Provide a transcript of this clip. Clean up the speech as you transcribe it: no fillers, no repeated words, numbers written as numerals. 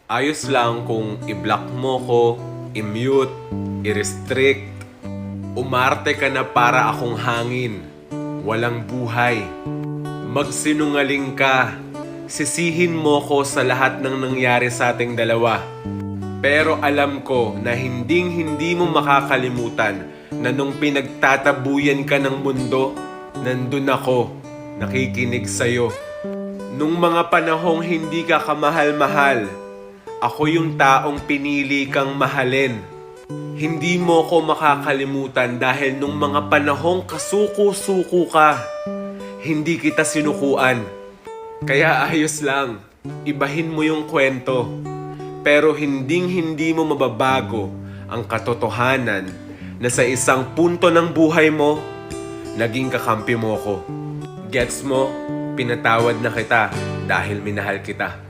Ayos lang kung i-block mo ko, i-mute, i-restrict. Umarte ka na para akong hangin, walang buhay. Magsinungaling ka, sisihin mo ko sa lahat ng nangyari sa ating dalawa. Pero alam ko na hindi mo makakalimutan na nung pinagtatabuyan ka ng mundo, nandun ako, nakikinig sa'yo. Nung mga panahong hindi ka kamahal-mahal, ako yung taong pinili kang mahalin. Hindi mo ko makakalimutan dahil nung mga panahong kasuko-suko ka, hindi kita sinukuan. Kaya ayos lang, ibahin mo yung kwento. Pero hindi mo mababago ang katotohanan na sa isang punto ng buhay mo, naging kakampi mo ko. Gets mo? Pinatawad na kita dahil minahal kita.